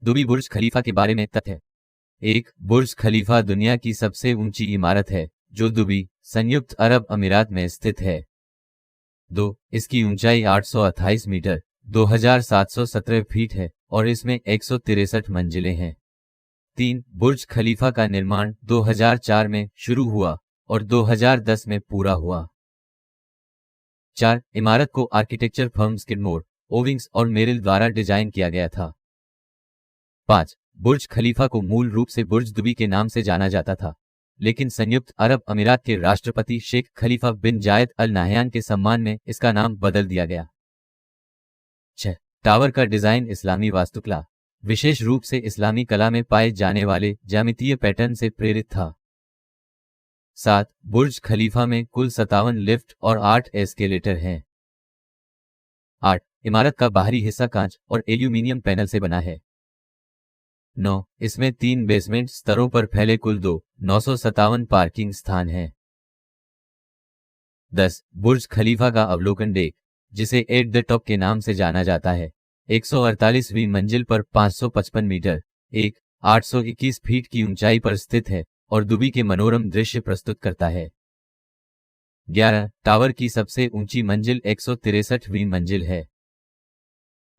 Dubai बुर्ज खलीफा के बारे में तथ्य। 1. बुर्ज खलीफा दुनिया की सबसे ऊंची इमारत है जो दुबई, संयुक्त अरब अमीरात में स्थित है। 2. इसकी ऊंचाई 828 मीटर 2717 फीट है और इसमें 163 मंजिलें हैं। 3. बुर्ज खलीफा का निर्माण 2004 में शुरू हुआ और 2010 में पूरा हुआ। 4. इमारत को आर्किटेक्चर फर्म स्किडमोर, ओविंग्स और मेरिल द्वारा डिजाइन किया गया था। 5. बुर्ज खलीफा को मूल रूप से बुर्ज दुबई के नाम से जाना जाता था, लेकिन संयुक्त अरब अमीरात के राष्ट्रपति शेख खलीफा बिन जायद अल नाहयान के सम्मान में इसका नाम बदल दिया गया। 6. टावर का डिजाइन इस्लामी वास्तुकला, विशेष रूप से इस्लामी कला में पाए जाने वाले ज्यामितीय पैटर्न से प्रेरित था। 7. बुर्ज खलीफा में कुल 57 लिफ्ट और 8 एस्केलेटर हैं। 8. इमारत का बाहरी हिस्सा कांच और एल्यूमीनियम पैनल से बना है। 9. इसमें 3 बेसमेंट स्तरों पर फैले कुल 957 पार्किंग स्थान हैं। 10. बुर्ज खलीफा का अवलोकन डेक, जिसे एट द टॉप के नाम से जाना जाता है, 148वीं मंजिल पर 555 मीटर 821 फीट की ऊंचाई पर स्थित है और दुबई के मनोरम दृश्य प्रस्तुत करता है। 11. टावर की सबसे ऊंची मंजिल 163वीं मंजिल है।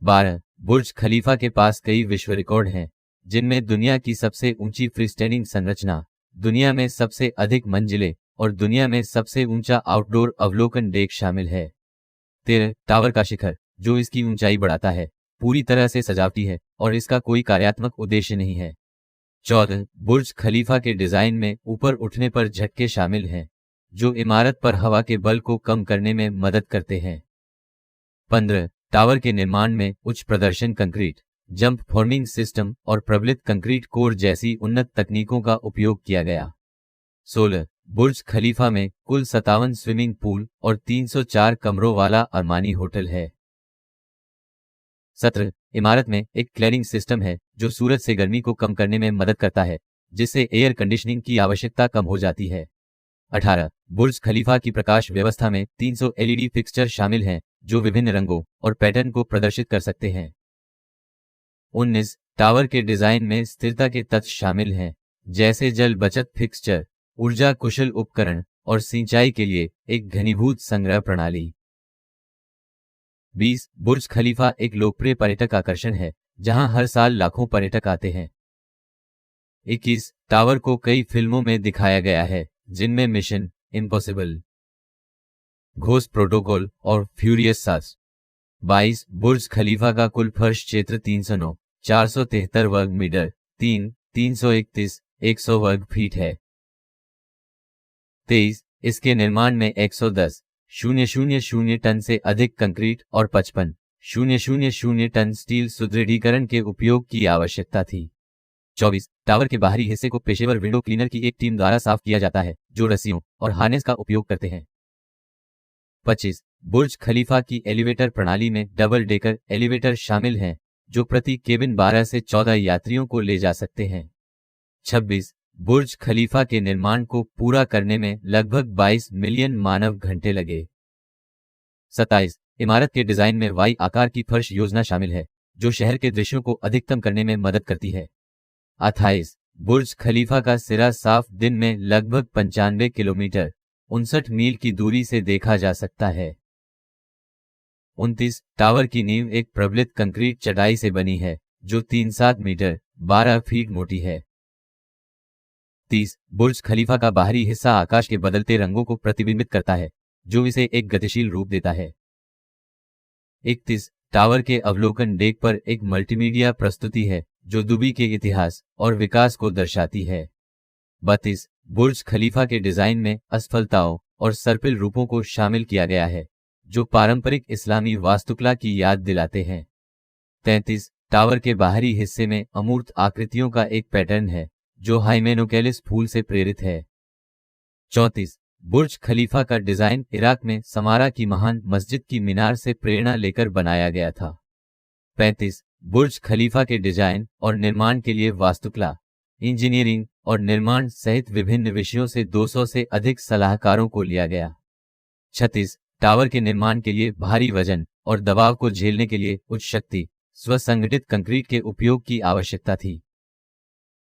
12. बुर्ज खलीफा के पास कई विश्व रिकॉर्ड हैं, जिनमें दुनिया की सबसे ऊंची फ्रीस्टैंडिंग संरचना, दुनिया में सबसे अधिक मंजिलें और दुनिया में सबसे ऊंचा आउटडोर अवलोकन डेक शामिल है। 13. टावर का शिखर, जो इसकी ऊंचाई बढ़ाता है, पूरी तरह से सजावटी है और इसका कोई कार्यात्मक उद्देश्य नहीं है। 14. बुर्ज खलीफा के डिजाइन में ऊपर उठने पर झटके शामिल हैं, जो इमारत पर हवा के बल को कम करने में मदद करते हैं। 15. टावर के निर्माण में उच्च प्रदर्शन कंक्रीट, जंप फॉर्मिंग सिस्टम और प्रबलित कंक्रीट कोर जैसी उन्नत तकनीकों का उपयोग किया गया। 16. बुर्ज खलीफा में कुल 57 स्विमिंग पूल और 304 कमरों वाला अरमानी होटल है। 17. इमारत में एक क्लैरिंग सिस्टम है जो सूरज से गर्मी को कम करने में मदद करता है, जिससे एयर कंडीशनिंग की आवश्यकता कम हो जाती है। 18. बुर्ज खलीफा की प्रकाश व्यवस्था में 300 एलईडी फिक्सचर शामिल हैं, जो विभिन्न रंगों और पैटर्न को प्रदर्शित कर सकते हैं। 19. टावर के डिजाइन में स्थिरता के तत्व शामिल हैं, जैसे जल बचत फिक्सचर, ऊर्जा कुशल उपकरण और सिंचाई के लिए एक घनीभूत संग्रह प्रणाली। 20. बुर्ज खलीफा एक लोकप्रिय पर्यटक आकर्षण है, जहां हर साल लाखों पर्यटक आते हैं। 21. टावर को कई फिल्मों में दिखाया गया है, जिनमें मिशन इम्पॉसिबल, घोस्ट प्रोटोकॉल और फ्यूरियस 7. 22. बुर्ज खलीफा का कुल फर्श क्षेत्र 309, 473 वर्ग मीटर 331 100 वर्ग फीट है। 23. इसके निर्माण में 110,000 टन से अधिक कंक्रीट और 55,000 टन स्टील सुदृढ़ीकरण के उपयोग की आवश्यकता थी। 24. टावर के बाहरी हिस्से को पेशेवर विंडो क्लीनर की एक टीम द्वारा साफ किया जाता है, जो रस्सियों और हार्नेस का उपयोग करते हैं। 25. बुर्ज खलीफा की एलिवेटर प्रणाली में डबल डेकर एलिवेटर शामिल हैं, जो प्रति केबिन 12 से 14 यात्रियों को ले जा सकते हैं। 26. बुर्ज खलीफा के निर्माण को पूरा करने में लगभग 22 मिलियन मानव घंटे लगे। 27. इमारत के डिजाइन में वाई आकार की फर्श योजना शामिल है, जो शहर के दृश्यों को अधिकतम करने में मदद करती है। 28. बुर्ज खलीफा का सिरा साफ दिन में लगभग 95 किलोमीटर 59 मील की दूरी से देखा जा सकता है। 29. टावर की नींव एक प्रबलित कंक्रीट चटाई से बनी है, जो 37 मीटर 12 फीट मोटी है। 30. बुर्ज खलीफा का बाहरी हिस्सा आकाश के बदलते रंगों को प्रतिबिंबित करता है, जो इसे एक गतिशील रूप देता है। 31. टावर के अवलोकन डेक पर एक मल्टीमीडिया प्रस्तुति है, जो दुबई के इतिहास और विकास को दर्शाती है। 32. बुर्ज खलीफा के डिजाइन में असफलताओं और सर्पिल रूपों को शामिल किया गया है, जो पारंपरिक इस्लामी वास्तुकला की याद दिलाते हैं। 33. टावर के बाहरी हिस्से में अमूर्त आकृतियों का एक पैटर्न है, जो हाइमेनोकेलिस फूल से प्रेरित है। 34. बुर्ज खलीफा का डिजाइन इराक में समारा की महान मस्जिद की मीनार से प्रेरणा लेकर बनाया गया था। 35. बुर्ज खलीफा के डिजाइन और निर्माण के लिए वास्तुकला, इंजीनियरिंग और निर्माण सहित विभिन्न विषयों से 200 से अधिक सलाहकारों को लिया गया। 36. टावर के निर्माण के लिए भारी वजन और दबाव को झेलने के लिए उच्च शक्ति स्वसंगठित कंक्रीट के उपयोग की आवश्यकता थी।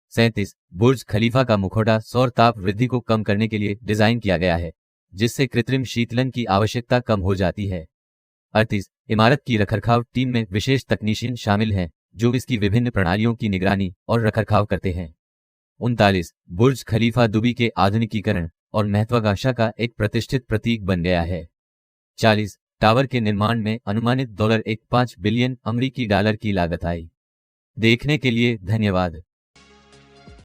37 बुर्ज खलीफा का मुखौटा सौर ताप वृद्धि को कम करने के लिए डिजाइन किया गया है, जिससे कृत्रिम शीतलन की आवश्यकता कम हो जाती है। 38 इमारत की रखरखाव टीम में विशेष तकनीशियन शामिल हैं, जो इसकी विभिन्न प्रणालियों की निगरानी और रखरखाव करते हैं। 39 बुर्ज खलीफा दुबई के आधुनिकीकरण और महत्वाकांक्षा का एक प्रतिष्ठित प्रतीक बन गया है। 40 टावर के निर्माण में अनुमानित $1.5 बिलियन अमेरिकी डॉलर की लागत आई। देखने के लिए धन्यवाद।